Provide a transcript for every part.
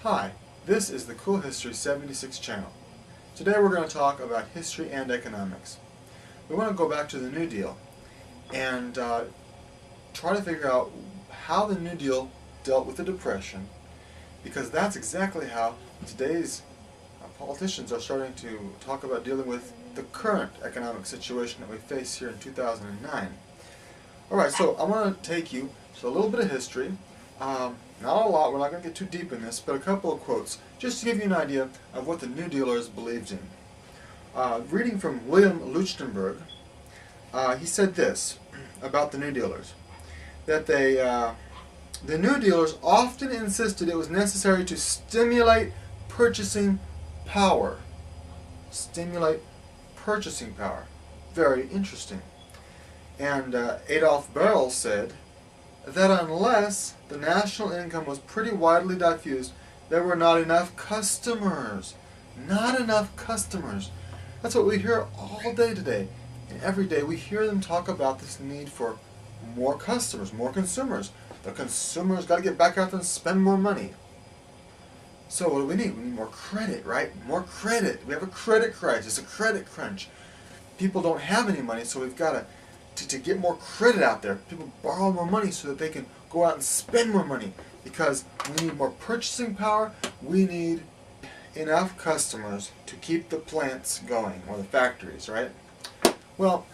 Hi, this is the Cool History 76 channel. Today we're going to talk about history and economics. We want to go back to the New Deal and try to figure out how the New Deal dealt with the Depression, because that's exactly how today's politicians are starting to talk about dealing with the current economic situation that we face here in 2009. Alright, so I want to take you to a little bit of history. Not a lot, we're not going to get too deep in this, but a couple of quotes, just to give you an idea of what the New Dealers believed in. Reading from William Leuchtenberg, he said this about the New Dealers, that the New Dealers often insisted it was necessary to stimulate purchasing power. Stimulate purchasing power. Very interesting. And Adolf Berle said that unless the national income was pretty widely diffused, there were not enough customers. Not enough customers. That's what we hear all day today. And every day we hear them talk about this need for more customers, more consumers. The consumers got to get back out there and spend more money. So what do we need? We need more credit, right? More credit. We have a credit crisis, a credit crunch. People don't have any money, so we've got to get more credit out there. People borrow more money so that they can go out and spend more money, because we need more purchasing power. We need enough customers to keep the plants going, or the factories, right? Well,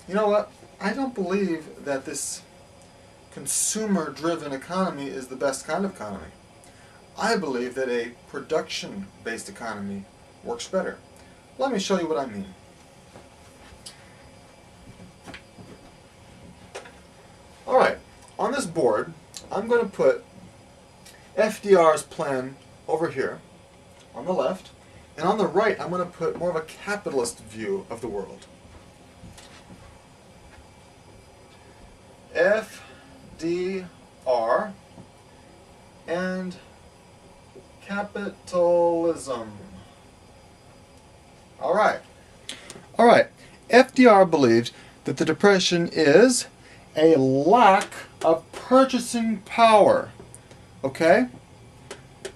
you know what? I don't believe that this consumer-driven economy is the best kind of economy. I believe that a production-based economy works better. Let me show you what I mean. Alright, on this board, I'm going to put FDR's plan over here, on the left, and on the right I'm going to put more of a capitalist view of the world. FDR and capitalism. Alright, FDR believes that the Depression is a lack of purchasing power. Okay?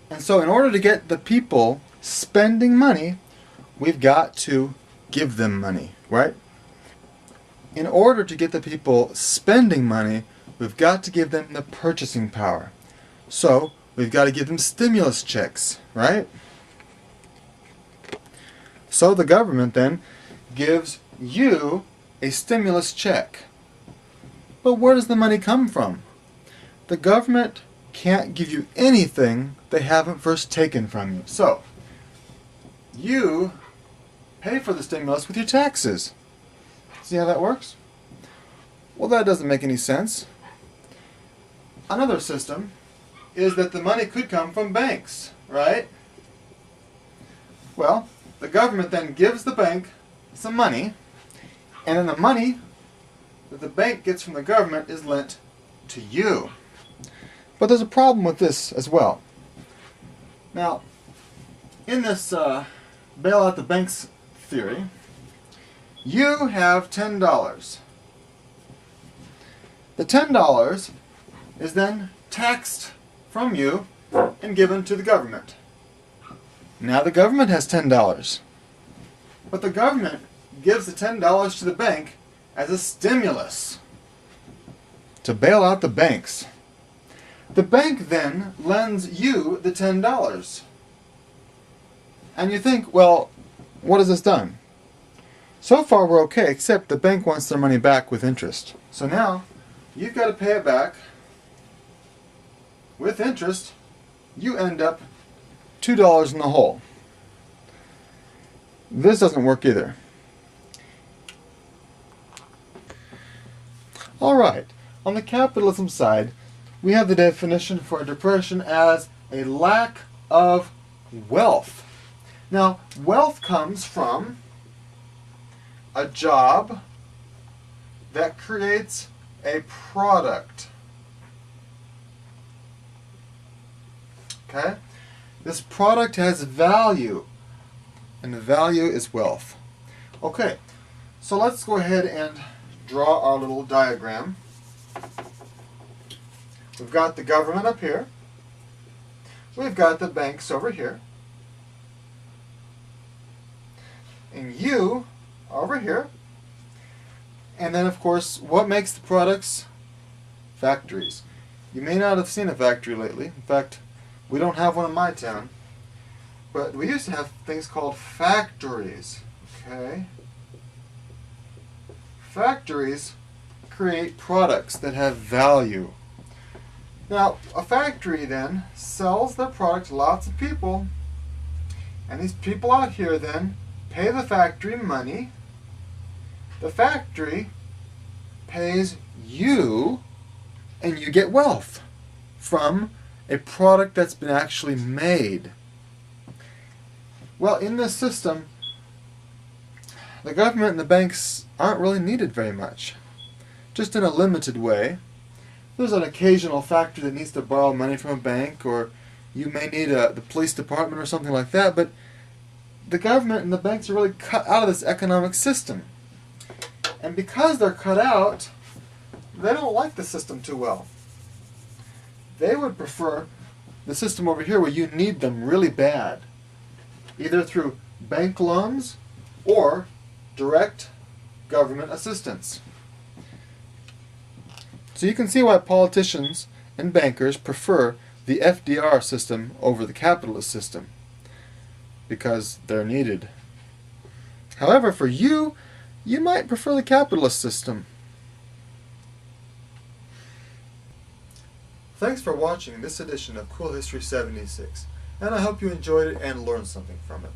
And so in order to get the people spending money, we've got to give them money, right? In order to get the people spending money, we've got to give them the purchasing power. So we've got to give them stimulus checks, right? So the government then gives you a stimulus check. But where does the money come from? The government can't give you anything they haven't first taken from you. So, you pay for the stimulus with your taxes. See how that works? Well, that doesn't make any sense. Another system is that the money could come from banks, right? Well, the government then gives the bank some money, and then the money that the bank gets from the government is lent to you. But there's a problem with this as well. Now, in this bail out the banks theory, you have $10. The $10 is then taxed from you and given to the government. Now the government has $10. But the government gives the $10 to the bank as a stimulus to bail out the banks. The bank then lends you the $10. And you think, well, what has this done? So far we're okay, except the bank wants their money back with interest. So now, you've got to pay it back with interest. You end up $2 in the hole. This doesn't work either. Alright, on the capitalism side, we have the definition for a depression as a lack of wealth. Now, wealth comes from a job that creates a product. Okay? This product has value, and the value is wealth. Okay, so let's go ahead and draw our little diagram. We've got the government up here. we've got the banks over here, and you over here, and then of course what makes the products? Factories. You may not have seen a factory lately. In fact, we don't have one in my town, but we used to have things called factories. Okay? Factories create products that have value. Now, a factory then sells their product to lots of people, and these people out here then pay the factory money. The factory pays you, and you get wealth from a product that's been actually made. Well, in this system, the government and the banks aren't really needed very much. Just in a limited way. There's an occasional factory that needs to borrow money from a bank, or you may need the police department or something like that, but the government and the banks are really cut out of this economic system. And because they're cut out, they don't like the system too well. They would prefer the system over here where you need them really bad, either through bank loans or direct government assistance. So you can see why politicians and bankers prefer the FDR system over the capitalist system, because they're needed. However, for you, you might prefer the capitalist system. Thanks for watching this edition of Cool History 76, and I hope you enjoyed it and learned something from it.